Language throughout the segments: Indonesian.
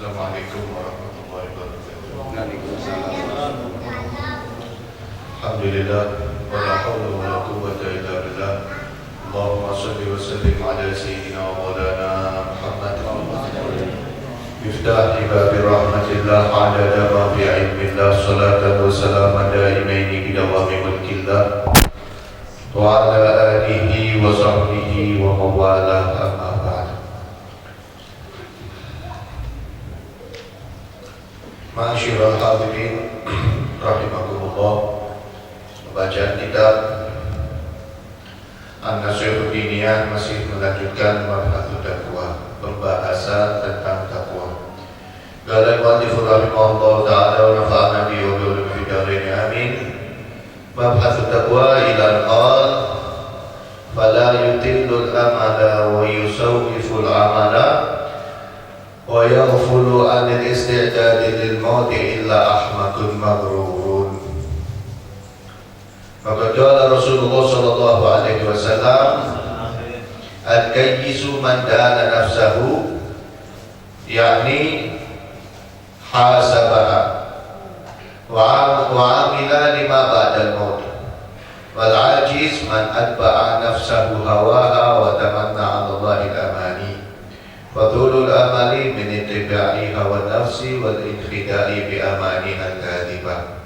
Assalamualaikum warahmatullahi wabarakatuh. Waalaikumsalam. Alhamdulillah, wala haula wala quwwata illa billah. Allahumma shalli wa sallim ala sayyidina wa maulana Muhammad Miftah babi rahmatillah adada ma fi ilmillah salatan wa salaman daimaini bidawami mulkillah wa ala alihi wa sahbihi wa mawalah amma ba'd. Ma'asyiral hadirin rahimakumullah, bacaan kitab An-Nasihatul Diniyah masih melanjutkan mabhasul taqwa, pembahasan tentang takwa. Qala al-mu'allif rahimahullah ta'ala wa nafa'ana bihi wa bihi fid dharain amin. Mabhasul taqwa ila al-qal fala yutillu al-amala wa yusawwifu al-amala wa yaghfulu an al-isti'dad lil-maut illa ahmakun maghrurun. Maka qala Rasulullah sallallahu alaihi wasallam, al-kayyisu man dana nafsahu, yakni hasabaha wa amila lima ba'dal maut, wal ajiz man atba'a nafsahu hawaha wa tamanna 'ala Allahil amani. Fadulul amali min ittiba'i hawa nafsi wal inkhidai bi amani al-kadhibah.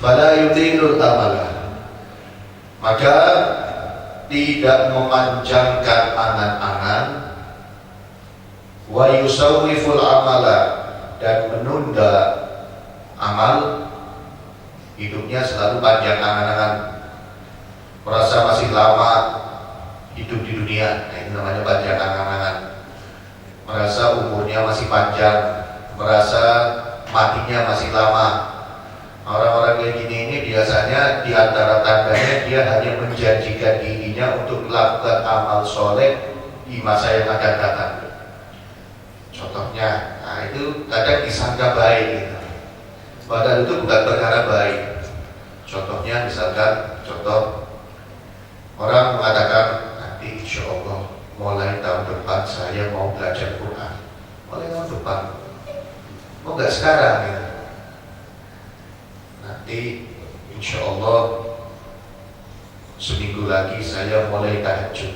Fala yutilul amala, maka tidak memanjangkan angan-angan, wa yusawwiful amala, dan menunda amal. Hidupnya selalu panjang angan-angan, merasa masih lama hidup di dunia, nah ini namanya panjang angan-angan. Merasa umurnya masih panjang, merasa matinya masih lama. Orang-orang kayak gini ini biasanya di antara tandanya dia hanya menjanjikan dirinya untuk melakukan amal soleh di masa yang akan datang. Contohnya, nah itu kadang disangka baik gitu. Padahal itu bukan perkara baik. Contohnya misalkan, contoh orang mengatakan, nanti insya Allah mulai tahun depan saya mau belajar Quran. Mulai tahun depan, mau nggak sekarang gitu. Nanti insya Allah seminggu lagi saya mulai tahajud.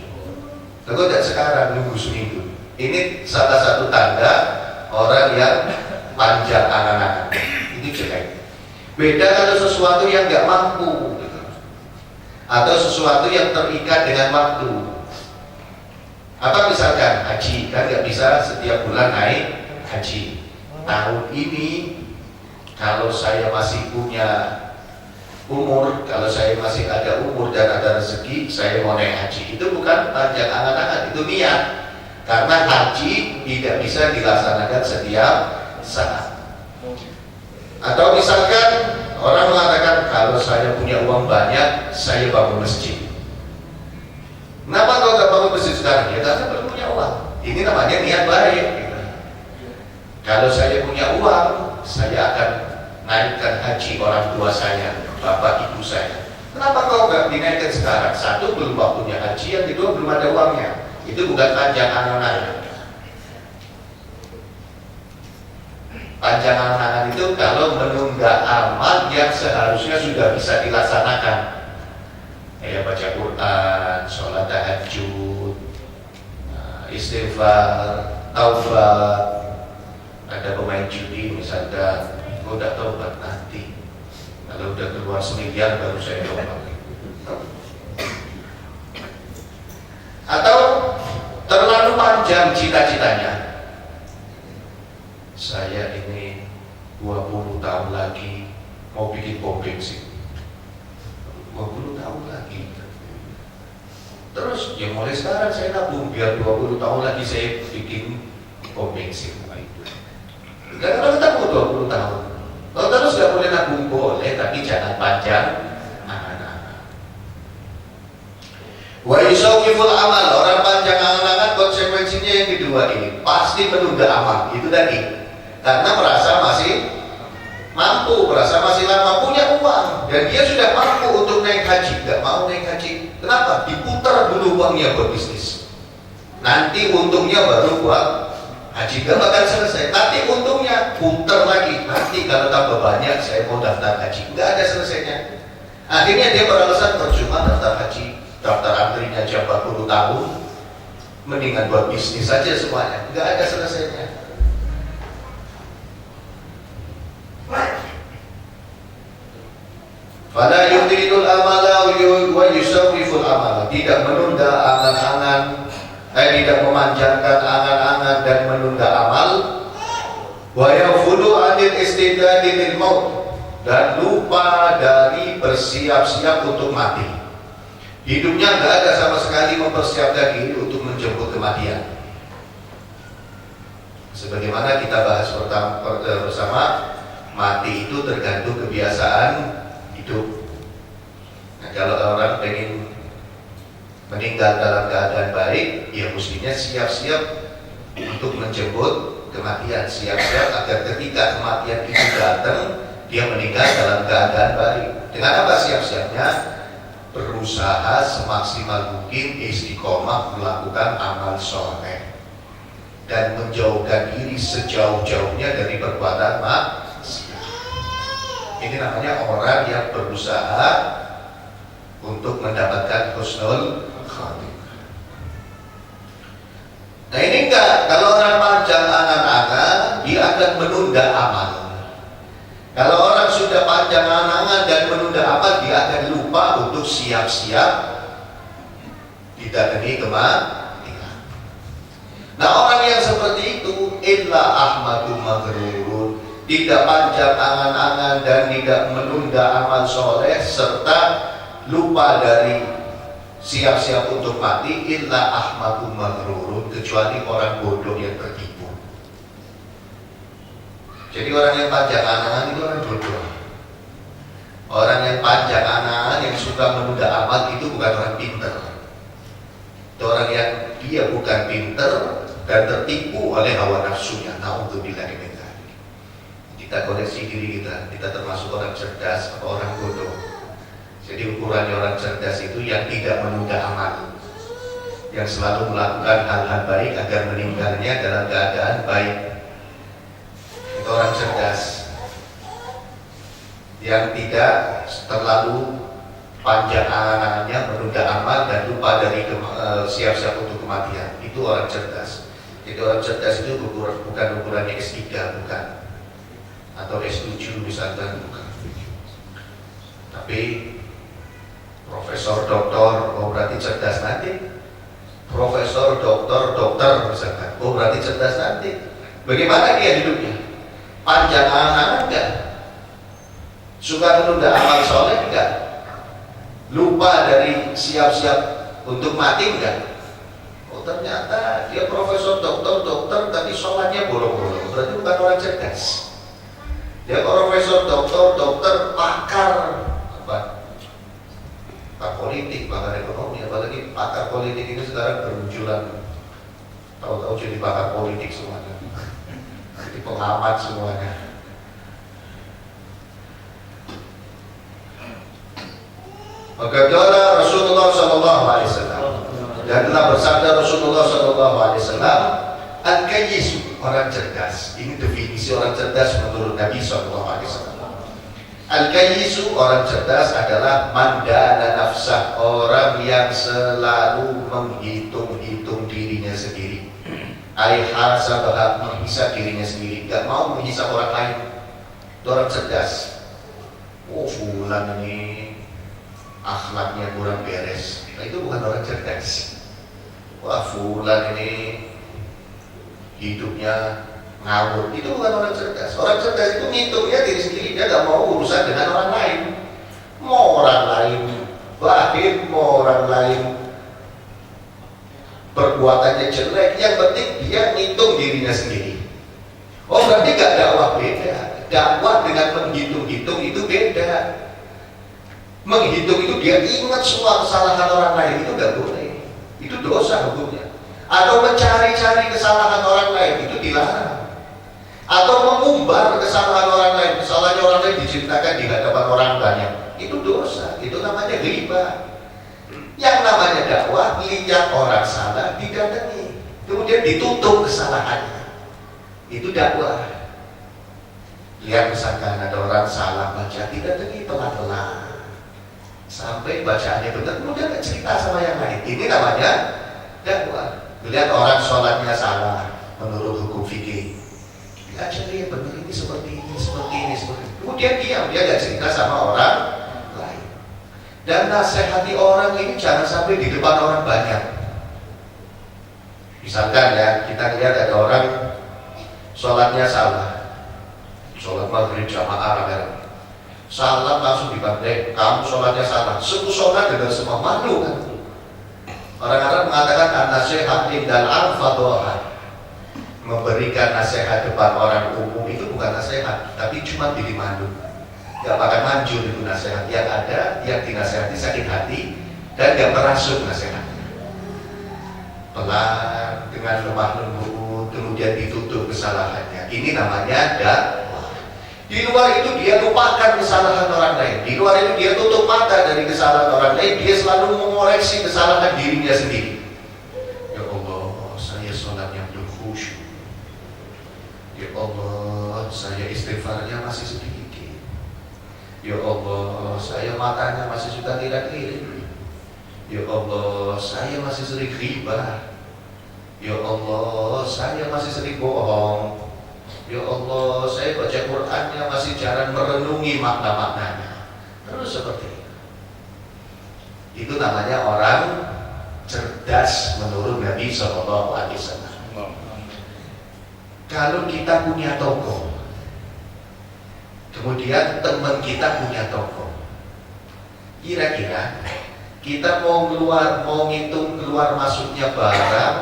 Tentu tidak sekarang, nunggu seminggu. Ini salah satu tanda orang yang panjang angan-angan. Itu jelek. Beda kalau sesuatu yang nggak mampu gitu, atau sesuatu yang terikat dengan waktu. Apa misalkan haji, kan nggak bisa setiap bulan naik haji. Tahun ini kalau saya masih punya umur, kalau saya masih ada umur dan ada rezeki, saya mau naik haji. Itu bukan panjang angan-angan, itu niat. Karena haji tidak bisa dilaksanakan setiap saat. Atau misalkan orang mengatakan, kalau saya punya uang banyak, saya bangun masjid. Kenapa kalau nggak bangun masjid sekarang? Ya karena belum punya uang. Ini namanya niat baik. Gitu. Kalau saya punya uang, saya akan naikkan haji orang tua saya, bapak ibu saya. Kenapa kau nggak dinaikkan sekarang? Satu, belum waktunya haji, yang kedua belum ada uangnya. Itu bukan panjang angan-angan. Panjang angan-angan itu kalau menunda amal yang seharusnya sudah bisa dilaksanakan. Kayak baca Quran, sholat tahajud, istighfar, taubat. Ada pemain judi misalkan, udah taubat nanti, kalau udah keluar semiliar baru saya taubat. Atau terlalu panjang cita-citanya, saya ini 20 tahun lagi mau bikin pom bensin. 20 tahun lagi. Terus ya mulai sekarang saya nabung biar 20 tahun lagi saya bikin pom bensin. Gak kalau ketemu 20 tahun. Kalau terus gak boleh nabung, boleh, tapi jangan panjang angan-angan. Wa yusawwiful amal, orang panjang angan-angan konsekuensinya yang kedua ini, pasti menunda amal. Itu tadi. Karena merasa masih mampu, merasa masih lama punya uang, dan dia sudah mampu untuk naik haji, gak mau naik haji. Kenapa? Diputar dulu uangnya buat bisnis. Nanti untungnya baru buat haji, gak bakal selesai. Nanti untungnya putar lagi, nanti kalau tambah banyak saya mau daftar haji, gak ada selesainya. Akhirnya dia beralasan percuma daftar haji, daftar antrinya jam 40 tahun, mendingan buat bisnis saja semuanya, gak ada selesainya. Fala yudhidul amala wa yusawwiful amala, tidak menunda angan-angan, tidak memanjangkan angan-angan dan menunda amal. Wa yafudu anil istidadi lil maut, dan lupa dari bersiap-siap untuk mati. Hidupnya nggak ada sama sekali mempersiapkan diri untuk menjemput kematian. Sebagaimana kita bahas bersama, mati itu tergantung kebiasaan hidup. Nah, kalau orang pengen meninggal dalam keadaan baik, ya mestinya siap-siap untuk menjemput kematian, siap-siap agar ketika kematian itu datang, dia meninggal dalam keadaan baik. Dengan apa siap-siapnya? Berusaha semaksimal mungkin istiqomah melakukan amal soleh dan menjauhkan diri sejauh-jauhnya dari perbuatan maksiat. Ini namanya orang yang berusaha untuk mendapatkan husnul khatimah. Nah ini enggak, kalau orang panjang angan-angan, dia akan menunda amal. Kalau orang sudah panjang angan-angan dan menunda amal, dia akan lupa untuk siap-siap didatangi kematian. Nah orang yang seperti itu, illa ahmadu maghrurun, tidak panjang angan-angan dan tidak menunda amal soleh serta lupa dari siap-siap untuk mati, illa ahmadu maghrurun, kecuali orang bodoh yang tertipu. Jadi orang yang panjang angan itu orang bodoh. Orang yang panjang angan yang suka menunda amal itu bukan orang pinter. Itu orang yang dia bukan pinter dan tertipu oleh hawa nafsunya. Na'udzubillah min dzalik. Kita koreksi diri kita termasuk orang cerdas atau orang bodoh. Jadi ukurannya orang cerdas itu yang tidak menunda amal, yang selalu melakukan hal-hal baik agar meninggalnya dalam keadaan baik. Itu orang cerdas yang tidak terlalu panjang angan-angannya menunda amal dan lupa dari siap-siap untuk kematian. Itu orang cerdas. Jadi orang cerdas itu bukan ukurannya S3, bukan, atau S7 misalkan, bukan. Tapi profesor doktor, oh berarti cerdas nanti. Profesor dokter misalkan, oh berarti cerdas nanti. Bagaimana dia hidupnya? Panjang angan-angan enggak? Suka menunda amal soleh enggak? Lupa dari siap-siap untuk mati enggak? Oh ternyata dia profesor dokter tapi sholatnya bolong-bolong. Berarti bukan orang cerdas. Dia profesor dokter pakar apa? Pakar politik, pakar ekonomi, apalagi pakar politik ini sekarang bermunculan. Tahu-tahu jadi pakar politik semuanya. Jadi pengamat semuanya. Maka kala Rasulullah SAW, dan telah bersabda Rasulullah SAW, al-kayyisu, orang cerdas. Ini definisi orang cerdas menurut Nabi SAW. Al-kayyisu, orang cerdas adalah mandana nafsah, orang yang selalu menghitung-hitung dirinya sendiri. Al-hasabah, menghisap dirinya sendiri, gak mau menghisap orang lain. Itu orang cerdas. Oh fulan ini akhlaknya kurang beres, nah, itu bukan orang cerdas. Wah fulan ini hidupnya ngawur, itu bukan orang cerdas. Orang cerdas itu ngitungnya diri sendiri, dia gak mau urusan dengan orang lain. Mau orang lain baik, mau orang lain perbuatannya jelek, yang penting dia ngitung dirinya sendiri. Oh berarti gak dakwah, beda. Dakwah dengan menghitung-hitung itu beda. Menghitung itu dia ingat semua kesalahan orang lain, itu gak boleh. Itu dosa hukumnya. Atau mencari-cari kesalahan orang lain, itu dilarang. Atau mengumbar kesalahan orang lain, kesalahan orang lain diceritakan di hadapan orang banyak, itu dosa. Itu namanya ghibah. Yang namanya dakwah, lihat orang salah didatangi. kemudian ditutup kesalahannya. Itu dakwah. Lihat misalkan ada orang salah baca, tidak tadi pelan-pelan sampai bacaannya benar, kemudian cerita sama yang lain. Ini namanya dakwah. Lihat orang sholatnya salah menurut hukum fikih, diajar dia benar, ini seperti ini, seperti ini, seperti ini. Kemudian diam, dia nggak cerita sama orang lain. Dan nasihati orang ini jangan sampai di depan orang banyak. Misalkan ya, kita lihat ada orang sholatnya salah, sholat maghrib jamaah rame-rame, salam langsung dibantai, kamu sholatnya salah, semua sholat dengan semua malu kan. Orang-orang mengatakan an-nasihat indal al-fadhoha, memberikan nasihat depan orang umum itu bukan nasihat, tapi cuma bikin malu. Gak bakal manjur itu nasihat. Yang ada, yang dinasihati sakit hati dan gak merasuk nasihat. Pelan, dengan lemah lembut, kemudian ditutup kesalahannya. Ini namanya dakwah. Di luar itu dia lupakan kesalahan orang lain. Di luar itu dia tutup mata dari kesalahan orang lain. Dia selalu mengoreksi kesalahan dirinya sendiri. Ya Allah, saya sholatnya belum khusyuk. Ya Allah, saya istighfarnya masih sedikit. Ya Allah, saya matanya masih suka tidak kiri. Ya Allah, saya masih sering riba. Ya Allah, saya masih sering bohong. Ya Allah, saya baca Qur'annya masih jarang merenungi makna-maknanya. Terus seperti itu. Itu namanya orang cerdas menurut Nabi SAW. Kalau kita punya toko, kemudian teman kita punya toko, kira-kira kita mau ngitung keluar masuknya barang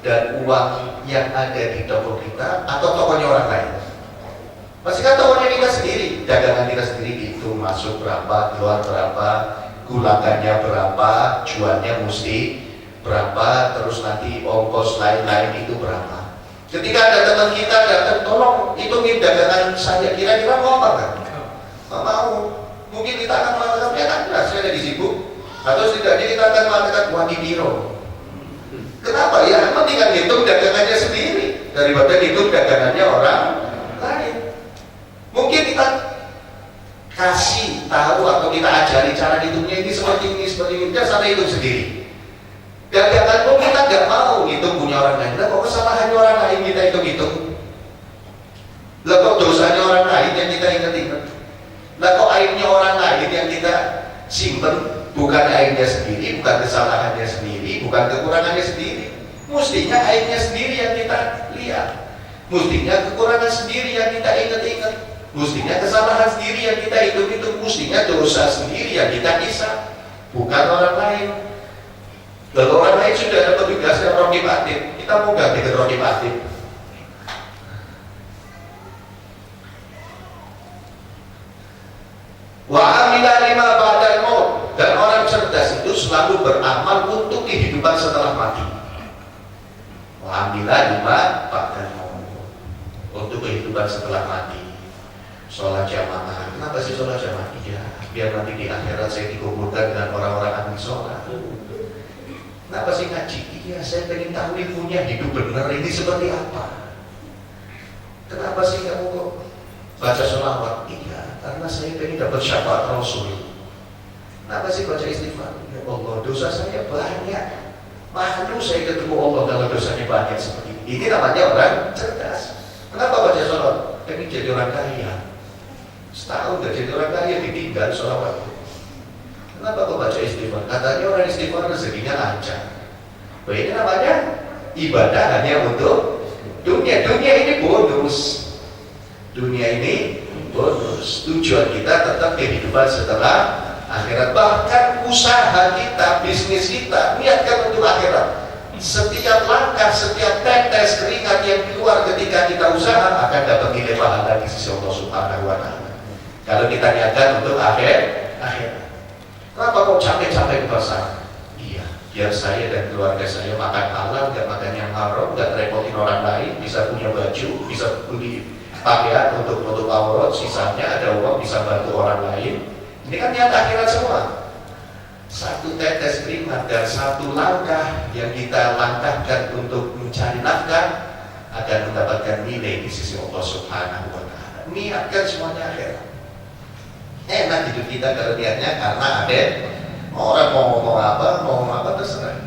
dan uang yang ada di toko kita atau tokonya orang lain? Pasti kan tokonya kita sendiri, dagangan kita sendiri dihitung masuk berapa, keluar berapa, gulakannya berapa, jualnya mesti berapa, terus nanti ongkos lain-lain itu berapa. Ketika ada teman kita datang, tolong hitungin dagangan saya, kira-kira mau apa kan? Nggak mau. Mungkin kita akan mengatakan, ya kan, saya lagi sibuk. Atau setidaknya kita akan mengatakan, wah di biro. Kenapa? Ya, mendingan hitung dagangannya sendiri daripada hitung dagangannya orang lain. Mungkin kita kasih tahu atau kita ajari cara hitungnya ini seperti ini, dia sampai hitung sendiri. Dagangan pun kita nggak mau hitung punya orang lain. Lah kok kesalahannya orang lain kita hitung-hitung? Lah kok dosanya orang lain yang kita ingat-ingat? Lah kok aibnya orang lain yang kita simpen? Bukan aibnya sendiri, bukan kesalahannya sendiri, bukan kekurangannya sendiri. Mestinya aibnya sendiri yang kita lihat. Mestinya kekurangan sendiri yang kita ingat-ingat. Mestinya kesalahan sendiri yang kita hitung-hitung. Mestinya dosa sendiri yang kita kisah, bukan orang lain. Kalau orang lain sudah ada tugasnya raqib atid, kita mau ganti ke raqib atid. Wa amila lima ba'dal maut, dan orang cerdas itu selalu beramal untuk kehidupan setelah mati. Wa amila lima ba'dal maut, untuk kehidupan setelah mati. Sholat jamaah, kenapa sih sholat jamaah? Iya, biar nanti di akhirat saya dikumpulkan dengan orang-orang ahli sholat. Kenapa sih ngaji? Iya, saya pengen tahu ilmunya hidup benar ini seperti apa. Kenapa sih kamu kok baca sholawat? Iya, karena saya pengen dapat syafaat Rasul. Kenapa sih baca istighfar? Ya Allah, dosa saya banyak. Malu saya ketemu Allah kalau dosanya banyak seperti ini. Ini namanya orang cerdas. Kenapa baca sholawat? Pengen jadi orang kaya. Setahun gak jadi orang kaya ditinggal sholawat. Kenapa kok baca istighfar? Katanya orang istighfar rezekinya lancar. Ini namanya ibadah hanya untuk dunia. Dunia ini bonus. Dunia ini bonus. Tujuan kita tetap kehidupan setelah akhirat. Bahkan usaha kita, bisnis kita, niatkan untuk akhirat. Setiap langkah, setiap tetes keringat yang keluar ketika kita usaha akan dapat nilai pahala di sisi Allah Subhanahu wa Ta'ala. Kalau kita niatkan untuk akhirat. Kenapa kok capek-capek ke pasar? Iya, biar saya dan keluarga saya makan halal, gak makan yang haram, gak repotin orang lain, bisa punya baju, bisa beli pakaian untuk menutup aurat, sisanya ada uang bisa bantu orang lain. Ini kan niat akhirat semua. Satu tetes keringat dan satu langkah yang kita langkahkan untuk mencari nafkah akan mendapatkan nilai di sisi Allah Subhanahu wa Ta'ala. Niatkan semuanya akhirat. Enak hidup kita kalau niatnya karena ada orang mau ngomong apa terserah.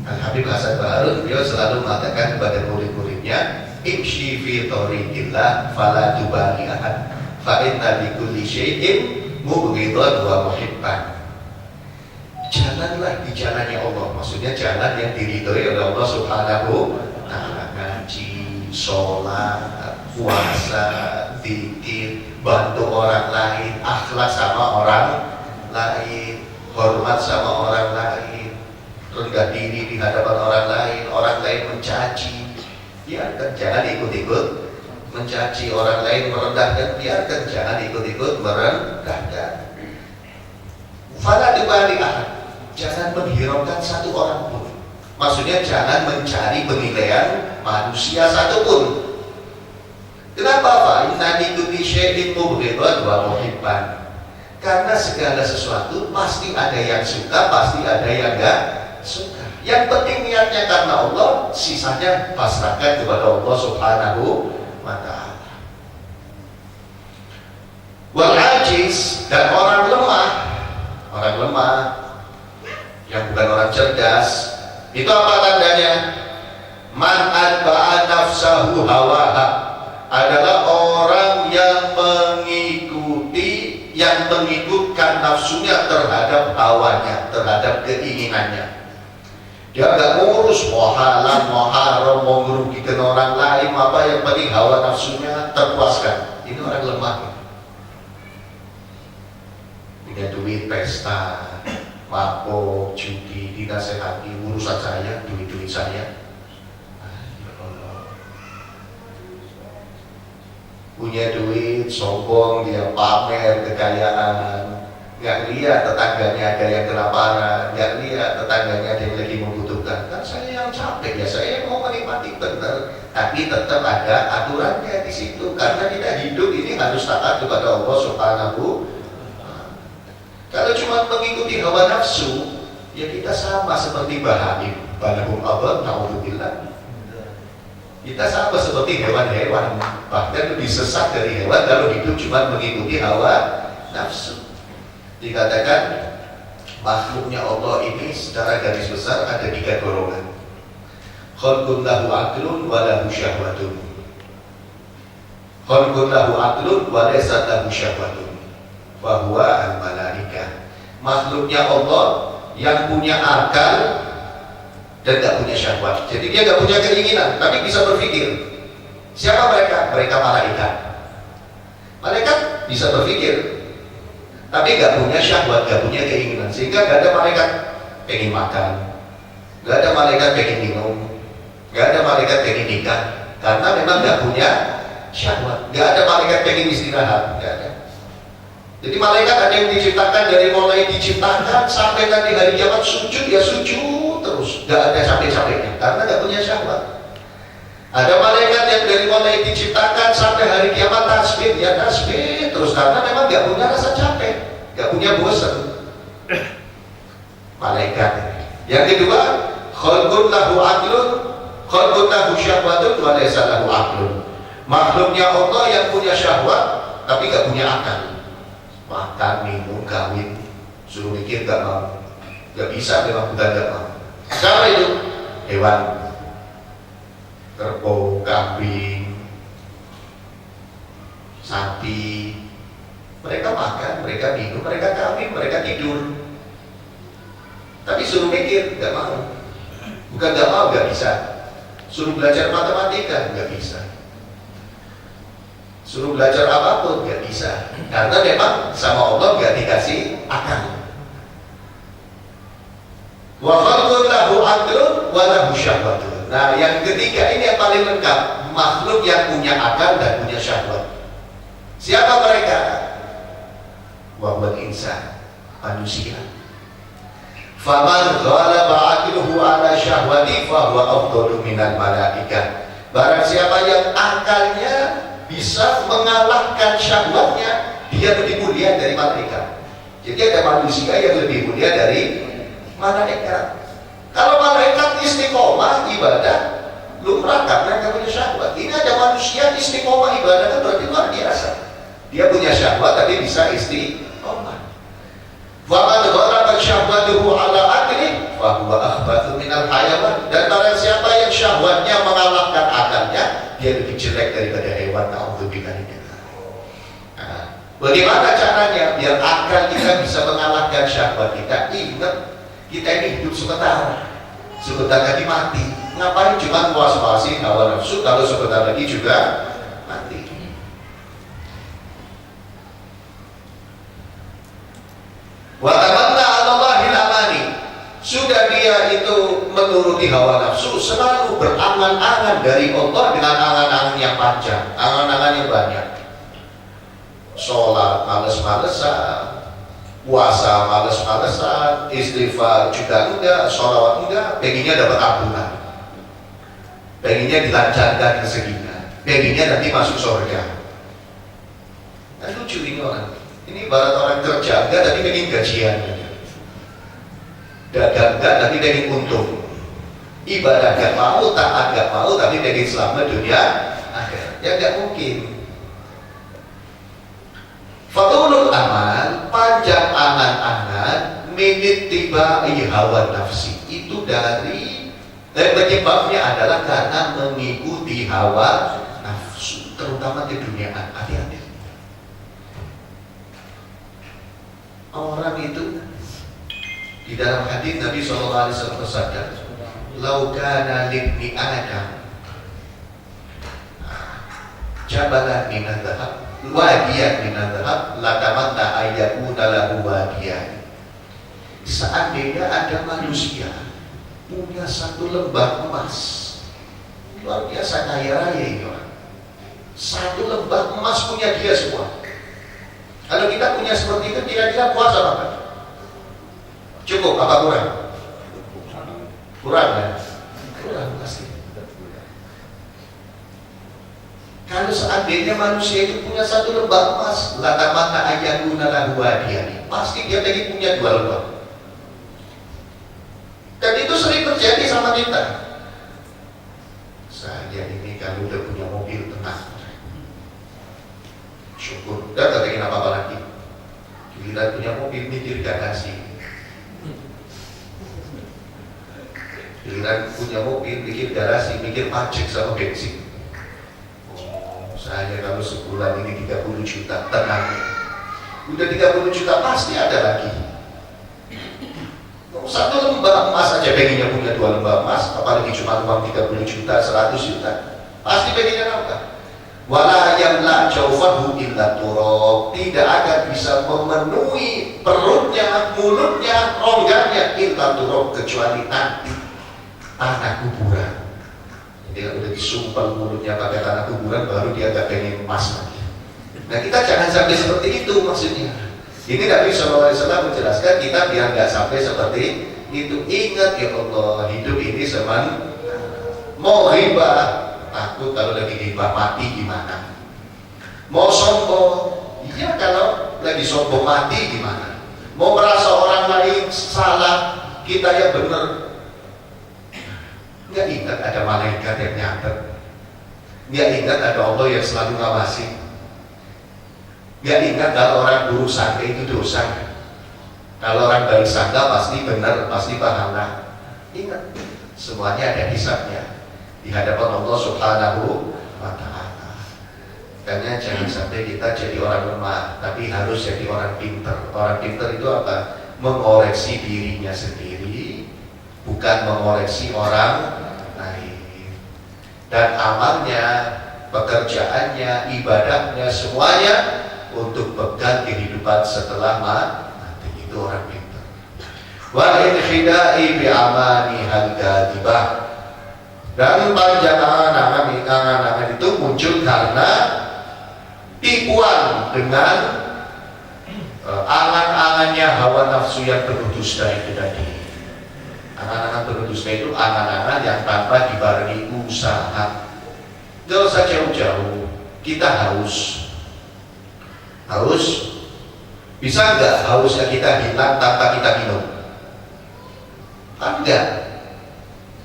Al-Habib Hasan Baharun beliau selalu mengatakan kepada murid-muridnya, imshi fi thoriqillah fala tubali ahad fa inna likulli syai'in mubghidan wa muhibban. Jalanlah di jalannya Allah, maksudnya jalan yang diridhoi oleh Allah Subhanahu wa Ta'ala. Ngaji, sholat, puasa, zikir, bantu orang lain, akhlak sama orang lain, hormat sama orang lain, rendah diri di hadapan orang lain mencaci, biarkan, jangan ikut-ikut mencaci orang lain, merendahkan, biarkan, jangan ikut-ikut merendahkan. Fala tubali ahad, jangan menghiraukan satu orang pun. Maksudnya jangan mencari penilaian manusia satupun. Kenapa Pak? Inna likulli syai'in mubghidan wa muhibban. Karena segala sesuatu pasti ada yang suka, pasti ada yang enggak suka. Yang penting niatnya karena Allah, sisanya pasrahkan kepada Allah Subhanahu wa Ta'ala. Wal ajiz, dan orang lemah yang bukan orang cerdas, itu apa tandanya? Man atba'a nafsahu hawaha, adalah orang yang mengikutkan nafsunya terhadap hawanya, terhadap keinginannya. Dia gak ngurus mau halal, mau haram, mau merugikan orang lain, apa yang penting hawa nafsunya terpuaskan. Ini orang lemah. Punya duit pesta, mabok, judi, dinasehati, urusan saya, duit saya. Punya duit, sombong, dia pamer kekayaan, nggak lihat tetangganya ada yang kelaparan, nggak lihat tetangganya ada yang lagi membutuhkan. Kan saya yang capek ya, saya mau menikmati benar, tapi tetap ada aturannya di situ. Karena kita hidup ini harus taat kepada Allah Subhanahu. Kalau cuma mengikuti hawa nafsu, ya kita sama seperti bahaim. Balahum Allah, na'udzubillah. Kita sama seperti hewan-hewan, bahkan lebih sesat dari hewan kalau hidup cuma mengikuti hawa nafsu. Dikatakan makhluknya Allah ini secara garis besar ada 3 golongan. Khalqun lahu aqlun wa lahu syahwatun. Khalqun lahu aqlun wa laysa lahu syahwatun. Wa huwa al-malaikah. Makhluknya Allah yang punya akal dan gak punya syahwat. Jadi dia gak punya keinginan, tapi bisa berpikir. Siapa mereka? Mereka malaikat. Malaikat bisa berpikir, tapi gak punya syahwat, gak punya keinginan. Sehingga gak ada malaikat pengen makan, gak ada malaikat pengen minum, gak ada malaikat pengen nikah, karena memang gak punya syahwat. Gak ada malaikat pengen istirahat, gak ada. Jadi malaikat ada yang diciptakan dari mulai diciptakan sampai nanti hari kiamat sujud, ya sujud terus, gak ada capek-capeknya karena gak punya syahwat. Ada malaikat yang dari mulai diciptakan sampai hari kiamat tasbih, ya tasbih terus karena memang gak punya rasa capek, gak punya bosan. Malaikat. Yang kedua, khalqun lahu aqlun, khalqun lahu syahwatun wa laysa lahu aqlun. Makhluknya Allah yang punya syahwat tapi gak punya akal. Makan, minum, kawin, suruh mikir gak mau, gak bisa, memang bukan gak mau. Siapa itu? Hewan, kerbau, kambing, sapi. Mereka makan, mereka minum, mereka kawin, mereka tidur. Tapi suruh mikir, gak mau. Bukan gak mau, gak bisa. Suruh belajar matematika, gak bisa. Suruh belajar apapun, gak bisa. Karena memang sama Allah gak dikasih akal. Wa khalqun lahu aqlun wa lahu syahwatun. Nah, yang ketiga ini yang paling lengkap, makhluk yang punya akal dan punya syahwat. Siapa mereka? Wa huwal insan, manusia. Faman ghalaba aqluhu ala syahwati fa huwa afdalu minal malaikah. Barang siapa yang akalnya bisa mengalahkan syahwatnya, dia lebih mulia dari malaikat. Jadi ada manusia yang lebih mulia dari malaikat. Kalau malaikat istiqomah ibadah lumrah karena nggak punya syahwat. Ini ada manusia istiqomah ibadah kan berarti luar biasa. Dia punya syahwat tapi bisa istiqomah. Faman ghalabat syahwatuhu ala akli fa huwa akhbathu minal hayawan. Dan barang siapa yang syahwatnya mengalahkan akalnya, dia lebih jelek daripada hewan. Na'udzubillah. Nah, bagaimana caranya biar akal kita bisa mengalahkan syahwat kita? Ingat, kita ini hidup sebentar lagi mati. Ngapain cuma puas-puasin hawa nafsu kalau sebentar lagi juga mati? Wa tamanna 'ala Allahil amani. Sudah dia itu menuruti hawa nafsu, selalu berangan-angan dari Allah dengan angan-angan yang panjang, angan-angan yang banyak. Sholat males-malesan, puasa males-malesan, istighfar juga enggak, sholawat enggak, pengennya dapat ampunan, pengennya dilancarkan rezekinya, pengennya nanti masuk surga. Kan lucu ini orang. Ini barat orang kerja enggak tapi pengen gajian, dagang enggak tapi pengen untung, ibadah enggak mau, taat enggak mau tapi pengen selamat dunia akhirat. Ya enggak mungkin. Fatulul amal, panjang angan-angan, minit tibai hawa nafsi, itu dari penyebabnya adalah karena mengikuti hawa nafsu, terutama di dunia. Hati-hati. Orang itu di dalam hadis Nabi SAW bersabda, "Lau kana libni Adam jabalan min dhahab, wadiyan min dhahab, latamanna ayyakuna lahu wadiyan." Seandainya ada manusia punya satu lembah emas, luar biasa kaya raya ini orang, satu lembah emas punya dia semua. Kalau kita punya seperti itu, kira-kira puas apa enggak? Cukup apa kurang? Kurang ya? Kurang pasti. Kalau seandainya manusia itu punya satu lembah emas, latamanna ayyakuna lahu wadiyan, pasti dia lagi punya dua lembah. Dan itu sering terjadi sama kita. Saya ini kalau udah punya mobil tenang, syukur, udah gak pengen apa-apa lagi. Giliran punya mobil mikir garasi, giliran punya mobil mikir garasi, mikir pajak sama bensin. Saya kalau sebulan ini 30 juta, tenang. Udah 30 juta pasti ada lagi. Satu lembah emas aja pengennya punya dua lembah emas, apalagi cuma uang 30 juta, 100 juta. Pasti pengennya apa? Wala yamla jawfahu illa turab, tidak akan bisa memenuhi perutnya, mulutnya, rongganya illa turab, kecuali nanti tanah kuburan. Jadi kalau udah disumpel mulutnya pakai tanah kuburan, baru dia gak pengen emas lagi. Nah, kita jangan sampai seperti itu maksudnya. Ini Nabi SAW menjelaskan kita biar gak sampai seperti itu. Ingat ya Allah, hidup ini seman mau riba, takut kalau lagi riba mati gimana? Mau sombong, iya kalau lagi sombong mati gimana? Mau merasa orang lain salah, kita yang benar. Nggak ingat ada malaikat yang nyatet, nggak ingat ada Allah yang selalu ngawasi, nggak ingat kalau orang buruk sangka itu dosa, kalau orang baik sangka pasti benar, pasti pahala. Ingat, semuanya ada hisabnya di hadapan Allah Subhanahu wa Ta'ala. Makanya jangan sampai kita jadi orang lemah, tapi harus jadi orang pinter. Orang pinter itu apa? Mengoreksi dirinya sendiri, bukan mengoreksi orang lain. Dan amalnya, pekerjaannya, ibadahnya, semuanya untuk pegang kehidupan setelah mati. Itu orang pintar. Wa inhidai bi amani hal kadibah. Dan panjang angan-angan itu muncul karena tipuan dengan angan-angannya hawa nafsu yang penuh dusta itu tadi. Angan-angan penuh dusta itu angan-angan yang tanpa dibarengi usaha. Gak usah jauh-jauh, kita harus Bisa nggak hausnya kita hilang tanpa kita minum? Enggak.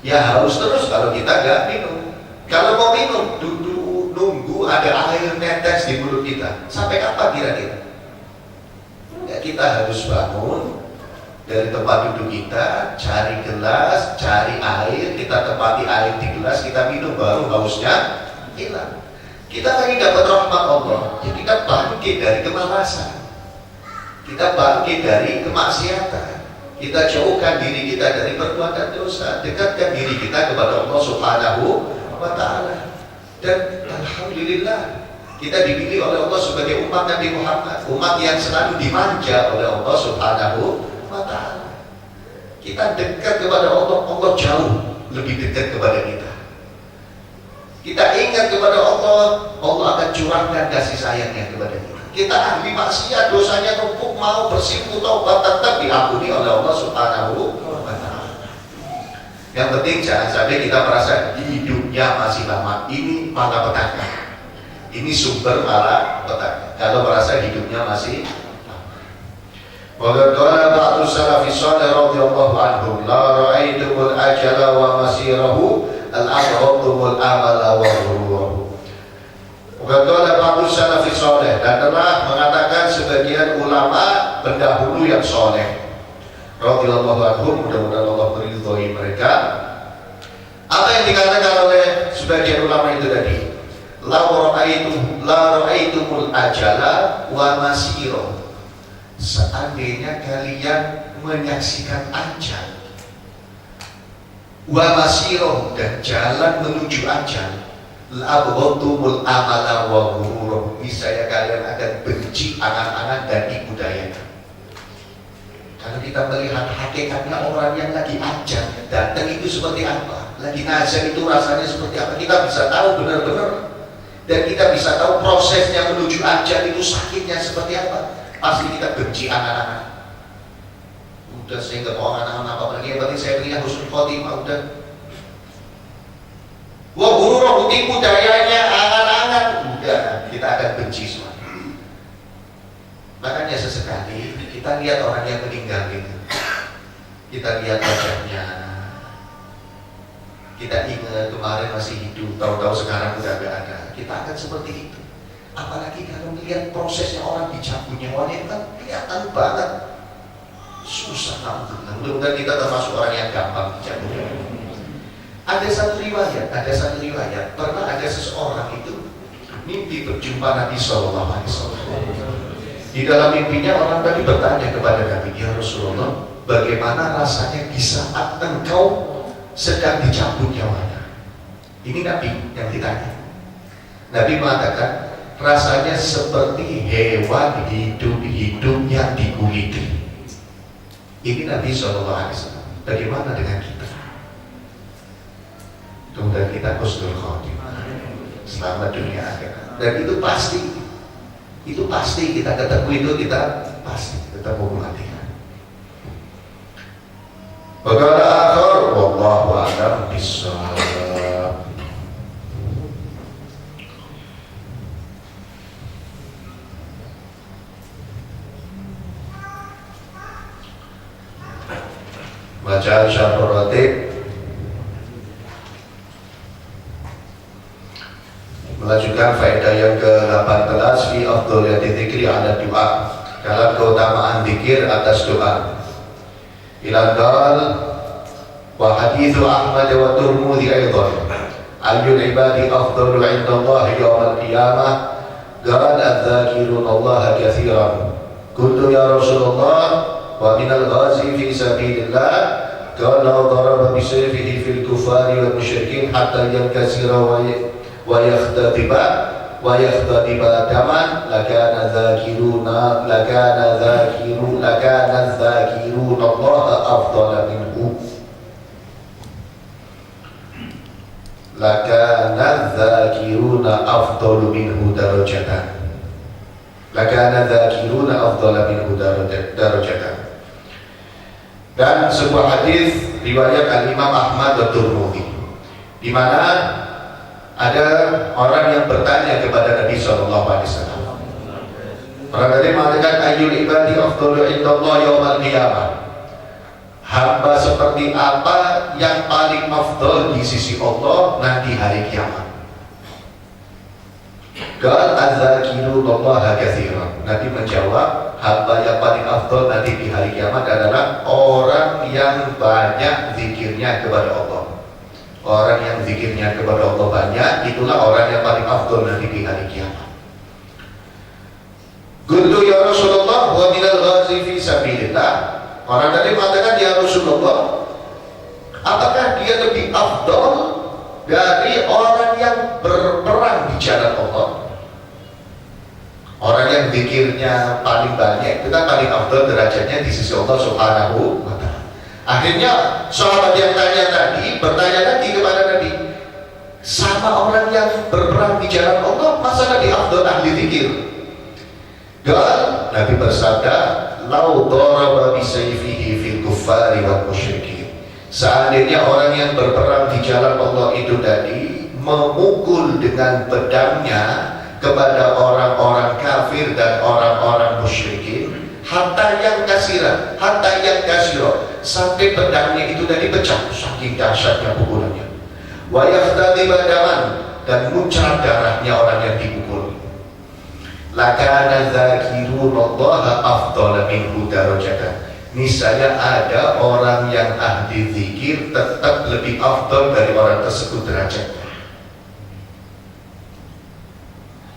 Ya haus terus kalau kita nggak minum. Kalau mau minum, duduk nunggu ada air netes di mulut kita. Sampai kapan kira-kira? Enggak, kita harus bangun dari tempat duduk kita, cari gelas, cari air, kita tempati air di gelas, kita minum, baru hausnya hilang. Kita lagi dapat rahmat Allah, ya kita bangkit dari kemalasan, kita bangkit dari kemaksiatan, kita jauhkan diri kita dari perbuatan dosa, dekatkan diri kita kepada Allah Subhanahu wa Ta'ala. Dan alhamdulillah kita dipilih oleh Allah sebagai umat Nabi Muhammad, umat yang selalu dimanja oleh Allah Subhanahu wa Ta'ala. Kita dekat kepada Allah, Allah jauh lebih dekat kepada kita. Kita ingat kepada Allah, Allah akan curahkan kasih sayangnya kepada kita. Kita ahli maksiat, dosanya numpuk, mau bersimpuh taubat, tetap diampuni oleh Allah Subhanahu wa Ta'ala. Yang penting jangan sampai kita merasa hidupnya masih lama. Ini malapetaka, ini sumber malapetaka. Kalau merasa hidupnya masih lama. Wa qala ba'du salafi shalih radhiyallahu anhum la ra'aitumul ajala wa masirahu al-aghradumul amala wa ghururahu. Qala ba'du salafi shalih, dan telah mengatakan sebagian ulama pendahulu yang soleh radhiyallahu anhum, mudah-mudahan Allah meridhai mereka. Apa yang dikatakan oleh sebagian ulama itu tadi? La ra'aitumul ajala wa masirahu. Seandainya kalian menyaksikan ajal, wa masirah, dan jalan menuju ajal, la-abghadtumul amala wa ghurur, niscaya kalian akan benci angan-angan dan tipu daya. Kalau kita melihat hakikatnya orang yang lagi ajal datang itu seperti apa, lagi nazar itu rasanya seperti apa, kita bisa tahu benar-benar, dan kita bisa tahu prosesnya menuju ajal itu sakitnya seperti apa. Pasti kita benci angan-angan. Udah saya nggak mau angan-angan apa lagi, yang penting saya punya husnul khotimah udah. Wah buruk, tipu dayanya angan-angan, udah kita akan benci semua. Makanya sesekali kita lihat orang yang meninggal gitu, kita lihat wajahnya, kita ingat kemarin masih hidup, tahu-tahu sekarang udah gak ada, kita akan seperti itu. Apalagi kalau melihat prosesnya orang dicabut nyawanya, kan kelihatan banget susah. Mudah-mudahan kita termasuk orang yang gampang dicabut. Ada satu riwayat pernah ada seseorang itu mimpi berjumpa Nabi Sallallahu Alaihi Wasallam. Di dalam mimpinya orang tadi bertanya kepada Nabi, ya Rasulullah, bagaimana rasanya di saat engkau sedang dicabut nyawanya? Ini Nabi yang ditanya. Nabi mengatakan, rasanya seperti hewan hidup yang dikuliti. Ini Nabi SAW. Bagaimana dengan kita? Mudah kita husnul khotimah, selamat dunia akhirat. Dan itu pasti kita ketemu itu, kita pasti ketemu kematian. Bagaimana akhir? Wallahu a'lam bishawab. Bacaan Syarhul Ratib. Melanjutkan faedah yang ke-18 fi afdhaliyati dzikri 'ala du'a, dalam keutamaan zikir atas doa. Ila qal wa haditsu Ahmad wa Tirmidzi aidan, ayyul ibadi afdalu 'inda Allah yawm al-qiyamah, qala adz-dzakiruna Allah katsiran. Qultu ya Rasulullah wa minal ghazi fi sabilillah, qala daraba bi sayfihi fil kufari wal musyrikin hatta yankasira wa yakhtatiba daman, lakana dzakiruna Allah afdala minhu, lakana dzakiruna afdalu minhu darajatan, lakana dzakiruna afdala minhu darajatan. Dan sebuah hadis riwayat Al-Imam Ahmad dan Tirmidzi, di mana ada orang yang bertanya kepada Nabi SAW. Orang tadi mengatakan ayyul ibadi afdalu indallah yaumal qiyamah. Hamba seperti apa yang paling afdal di sisi Allah nanti hari kiamat? Qal az-zakirullaha katsiran. Nabi menjawab, hamba yang paling afdal nanti di hari kiamat adalah orang yang banyak zikirnya kepada Allah. Orang yang zikirnya kepada Allah banyak, itulah orang yang paling afdal nanti di hari kiamat. Qultu ya Rasulullah wa minal ghazi fi sabilillah. Orang tadi mengatakan, ya Rasulullah, apakah dia lebih afdal dari orang yang berperang di jalan Allah? Orang yang zikirnya paling banyak itu kan paling afdal derajatnya di sisi Allah Subhanahu wa ta'ala. Akhirnya sahabat yang tanya tadi bertanya lagi kepada Nabi, sama orang yang berperang di jalan Allah, masa Nabi afdal ahli zikir? Dan Nabi bersabda, lau daraba bisayfihi fil kuffari wal musyrikin. Seandainya orang yang berperang di jalan Allah itu tadi memukul dengan pedangnya kepada orang-orang kafir dan orang-orang musyrikin, hatta yang kasiro, sampai pedangnya itu tadi pecah, saking dahsyatnya pukulannya. Wa yahtadi badaman, dan muncrat darahnya orang yang dipukul. Lakana zakirullaha afdala minhu darajatan. Niscaya ada orang yang ahli zikir tetap lebih afdal dari orang tersebut derajatnya.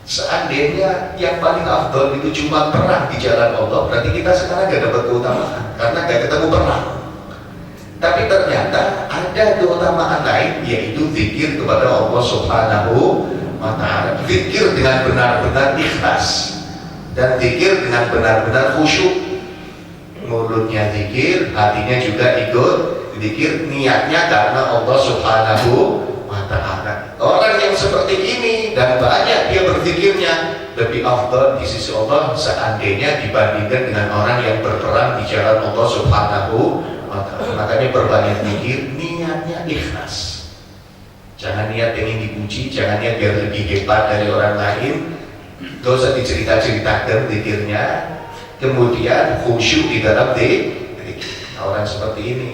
Seandainya yang paling afdal itu cuma perang di jalan Allah, berarti kita sekarang gak dapat keutamaan karena gak ketemu perang. Tapi ternyata ada keutamaan lain, yaitu zikir kepada Allah Subhanahu wa ta'ala. Zikir dengan benar-benar ikhlas dan zikir dengan benar-benar khusyuk. Mulutnya zikir, hatinya juga ikut zikir, niatnya karena Allah Subhanahu wa ta'ala. Orang yang seperti ini dan banyak dia berzikirnya lebih afdal di sisi Allah seandainya dibandingkan dengan orang yang berperang di jalan Allah Subhanahu wa ta'ala. Makanya perbanyak zikir, niatnya ikhlas. Jangan niat ingin dipuji, jangan niat biar lebih hebat dari orang lain. Gak usah dicerita-ceritakan zikirnya. Kemudian khusyuk di dalam zikir. Orang seperti ini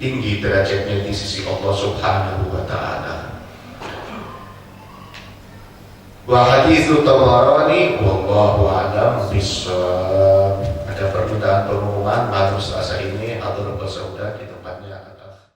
tinggi derajatnya di sisi Allah Subhanahu wa ta'ala. Wa haditsu Tabarani wallahu a'lam bishawab. Ada permintaan pengumuman malam Selasa ini atau Sauda kita